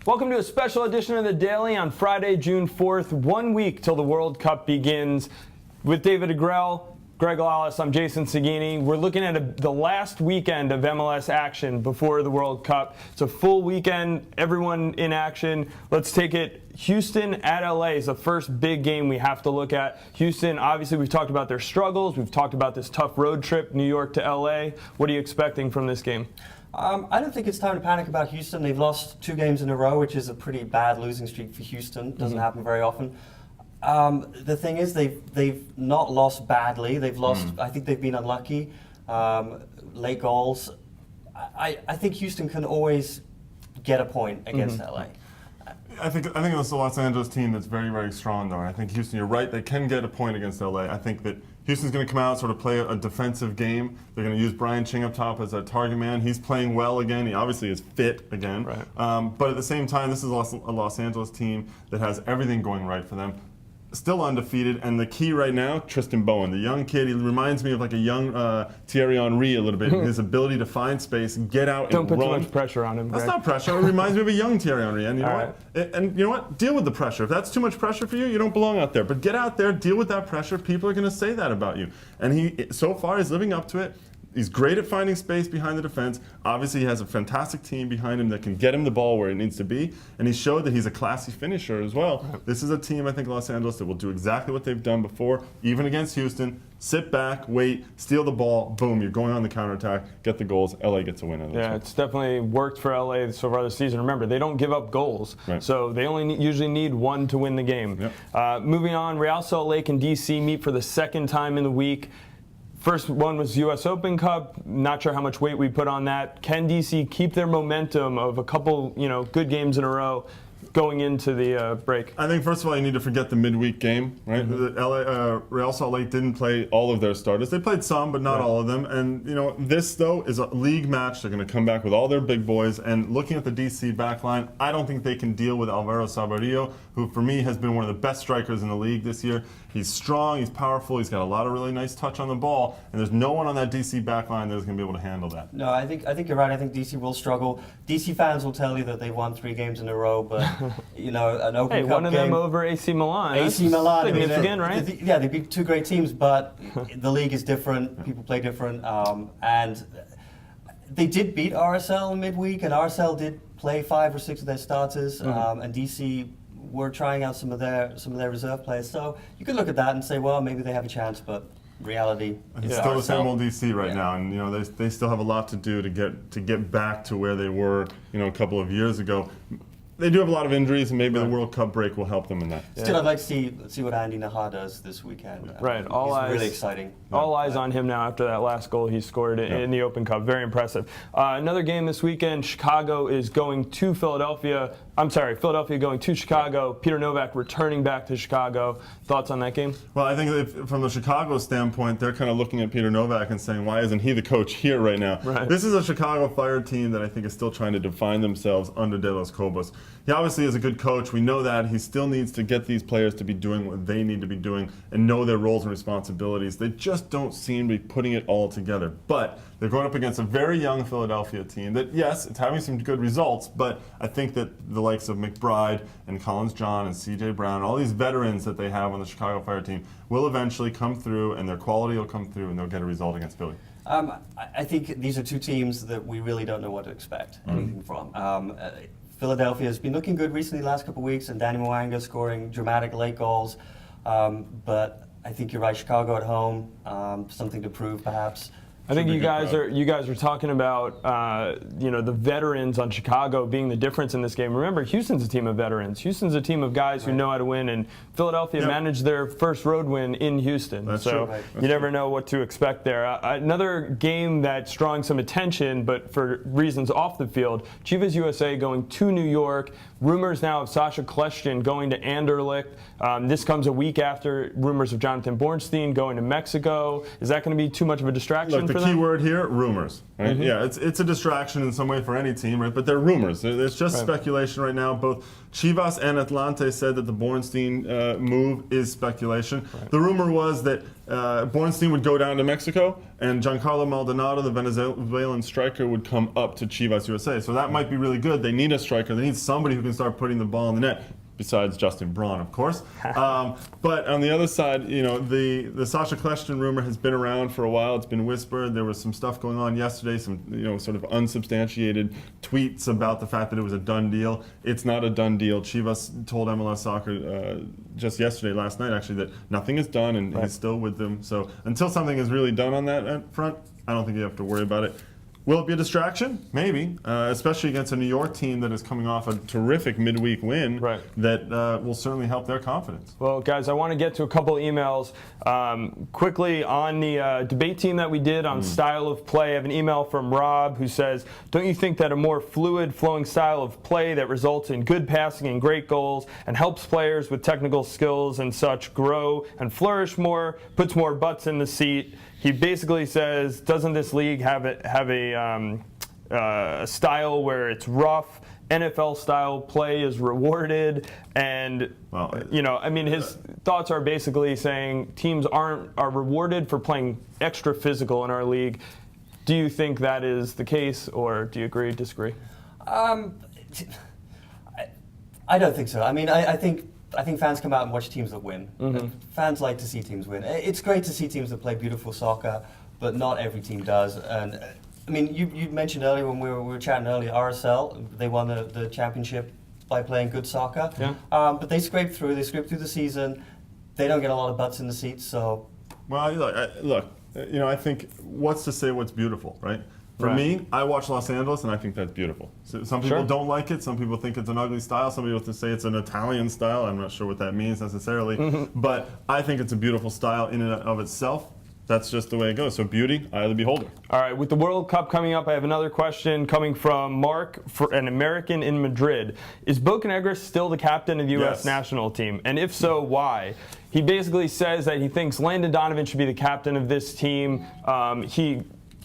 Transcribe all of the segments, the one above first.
Welcome to a special edition of The Daily on Friday, June 4th, 1 week till the World Cup begins. With David Agrell, Greg Lawless, I'm Jason Seguini. We're looking at the last weekend of MLS action before the World Cup. It's a full weekend, everyone in action. Let's take it. Houston at LA is the first big game we have to look at. Houston, obviously, we've talked about their struggles. We've talked about this tough road trip, New York to LA. What are you expecting from this game? I don't think it's time to panic about Houston. They've lost 2 games in a row, which is a pretty bad losing streak for Houston. Doesn't happen very often. The thing is, they've not lost badly. They've lost. I think they've been unlucky. Late goals. I think Houston can always get a point against LA. I think it's the Los Angeles team that's very, very strong, though. I think Houston, you're right, they can get a point against LA. I think that Houston's going to come out and sort of play a defensive game. They're going to use Brian Ching up top as a target man. He's playing well again. He obviously is fit again. Right. But at the same time, this is a Los Angeles team that has everything going right for them. Still undefeated, and the key right now, Tristan Bowen, the young kid. He reminds me of like a young Thierry Henry a little bit. His ability to find space, get out, and run. Don't put too much pressure on him, Greg. That's not pressure. It reminds me of a young Thierry Henry. And you know what? And you know what? Deal with the pressure. If that's too much pressure for you, you don't belong out there. But get out there, deal with that pressure. People are going to say that about you. And he, so far, is living up to it. He's great at finding space behind the defense. Obviously, he has a fantastic team behind him that can get him the ball where it needs to be. And he showed that he's a classy finisher as well. This is a team, I think, Los Angeles, that will do exactly what they've done before, even against Houston. Sit back, wait, steal the ball, boom, you're going on the counterattack, get the goals, LA gets a win. Yeah, it's definitely worked for LA so far this season. Remember, they don't give up goals, so they only usually need one to win the game. Moving on, Real Salt Lake and DC meet for the second time in the week. First one was US Open Cup. Not sure how much weight we put on that. Can DC keep their momentum of a couple, good games in a row going into the break? I think first of all you need to forget the midweek game, right? Real Salt Lake didn't play all of their starters. They played some, but not all of them. And this though is a league match. They're going to come back with all their big boys. And looking at the DC backline, I don't think they can deal with Alvaro Saborio, who for me has been one of the best strikers in the league this year. He's strong, he's powerful, he's got a lot of really nice touch on the ball, and there's no one on that DC backline that's going to be able to handle that. No, I think you're right. I think DC will struggle. DC fans will tell you that they've won 3 games in a row, but an Open Cup one of them over AC Milan. AC Milan, significant, right? They beat 2 great teams, but the league is different. People play different, and they did beat RSL midweek, and RSL did play 5 or 6 of their starters, and DC were trying out some of their reserve players. So you could look at that and say, well, maybe they have a chance, but reality it's still the same old DC right now, and they still have a lot to do to get back to where they were a couple of years ago. They do have a lot of injuries, and maybe the World Cup break will help them in that. Still, I'd like to see what Andy Naha does this weekend. Right, he's really exciting. All eyes on him now after that last goal he scored in the Open Cup. Very impressive. Another game this weekend, Chicago is going to Philadelphia. I'm sorry, Philadelphia going to Chicago. Peter Novak returning back to Chicago. Thoughts on that game? Well, I think from the Chicago standpoint, they're kind of looking at Peter Novak and saying, why isn't he the coach here right now? This is a Chicago Fire team that I think is still trying to define themselves under De Los Cobos. He obviously is a good coach. We know that. He still needs to get these players to be doing what they need to be doing and know their roles and responsibilities. They just don't seem to be putting it all together. But they're going up against a very young Philadelphia team that, yes, it's having some good results, but I think that the likes of McBride and Collins John and C.J. Brown, all these veterans that they have on the Chicago Fire team will eventually come through, and their quality will come through, and they'll get a result against Philly. I think these are 2 teams that we really don't know what to expect anything from. Philadelphia has been looking good recently, last couple of weeks, and Danny Mwanga scoring dramatic late goals. But I think you're right, Chicago at home, something to prove perhaps. I think you guys are talking about the veterans on Chicago being the difference in this game. Remember, Houston's a team of veterans. Houston's a team of guys who know how to win, and Philadelphia managed their first road win in Houston. That's so true. You never know what to expect there. Another game that's drawing some attention, but for reasons off the field, Chivas USA going to New York. Rumors now of Sasha Kljestan going to Anderlecht. This comes a week after rumors of Jonathan Bornstein going to Mexico. Is that going to be too much of a distraction for them? them? Key word here, rumors. Right? Yeah, it's a distraction in some way for any team, right? But they're rumors. It's just speculation right now. Both Chivas and Atlante said that the Bornstein move is speculation. The rumor was that Bornstein would go down to Mexico, and Giancarlo Maldonado, the Venezuelan striker, would come up to Chivas USA. So that might be really good. They need a striker. They need somebody who can start putting the ball in the net. Besides Justin Braun, of course. But on the other side, you know, the Sasha Kljestan rumor has been around for a while. It's been whispered. There was some stuff going on yesterday, some, you know, sort of unsubstantiated tweets about the fact that it was a done deal. It's not a done deal. Chivas told MLS Soccer just yesterday, last night actually, that nothing is done and he's still with them. So until something is really done on that front, I don't think you have to worry about it. Will it be a distraction? Maybe, especially against a New York team that is coming off a terrific midweek win that will certainly help their confidence. Well, guys, I want to get to a couple emails. Quickly, on the debate team that we did on style of play, I have an email from Rob who says, don't you think that a more fluid, flowing style of play that results in good passing and great goals and helps players with technical skills and such grow and flourish more, puts more butts in the seat? He basically says, doesn't this league have a style where it's rough, NFL-style play is rewarded, and you know, I mean, his thoughts are basically saying teams are rewarded for playing extra physical in our league. Do you think that is the case, or do you agree, disagree? I don't think so. I mean, I think fans come out and watch teams that win. Fans like to see teams win. It's great to see teams that play beautiful soccer, but not every team does. And I mean, you mentioned earlier when we were chatting earlier, RSL, they won the championship by playing good soccer. Yeah. But they scraped through. They scraped through the season. They don't get a lot of butts in the seats. So, well, look, you know, I think what's to say what's beautiful, right? For me, I watch Los Angeles, and I think that's beautiful. So some people don't like it. Some people think it's an ugly style. Some people say it's an Italian style. I'm not sure what that means necessarily. But I think it's a beautiful style in and of itself. That's just the way it goes. So beauty, eye of the beholder. All right, with the World Cup coming up, I have another question coming from Mark, for an American in Madrid. Is Bocanegra still the captain of the U.S. national team? And if so, why? He basically says that he thinks Landon Donovan should be the captain of this team.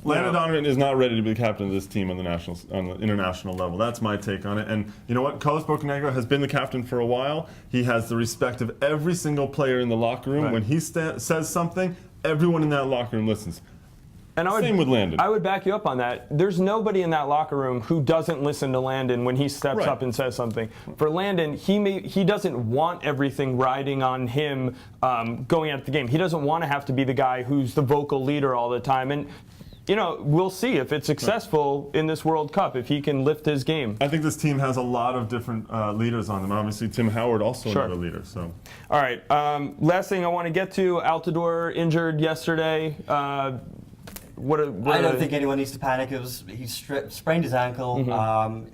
Landon Donovan is not ready to be the captain of this team on the international level. That's my take on it. And you know what? Carlos Bocanegra has been the captain for a while. He has the respect of every single player in the locker room. When he says something, everyone in that locker room listens. And same with Landon. I would back you up on that. There's nobody in that locker room who doesn't listen to Landon when he steps up and says something. For Landon, he doesn't want everything riding on him going out the game. He doesn't want to have to be the guy who's the vocal leader all the time. And you know, we'll see if it's successful in this World Cup, if he can lift his game. I think this team has a lot of different leaders on them. Obviously, Tim Howard also another leader. So, all right. Last thing I want to get to: Altidore injured yesterday. I don't think anyone needs to panic. He sprained his ankle.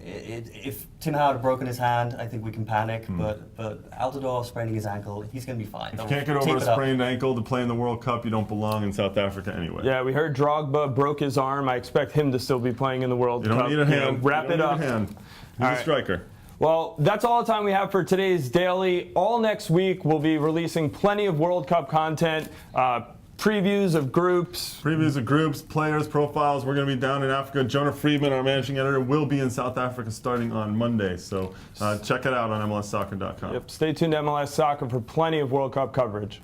If Tim Howard had broken his hand, I think we can panic. But Altidore spraining his ankle, he's going to be fine. If you can't get over a sprained ankle to play in the World Cup, you don't belong in South Africa anyway. Yeah, we heard Drogba broke his arm. I expect him to still be playing in the World Cup. You don't need a hand. Wrap it up. He's a striker. Well, that's all the time we have for today's Daily. All next week, we'll be releasing plenty of World Cup content. Previews of groups. Players, profiles. We're going to be down in Africa. Jonah Friedman, our managing editor, will be in South Africa starting on Monday. So check it out on MLSsoccer.com. Yep. Stay tuned to MLS Soccer for plenty of World Cup coverage.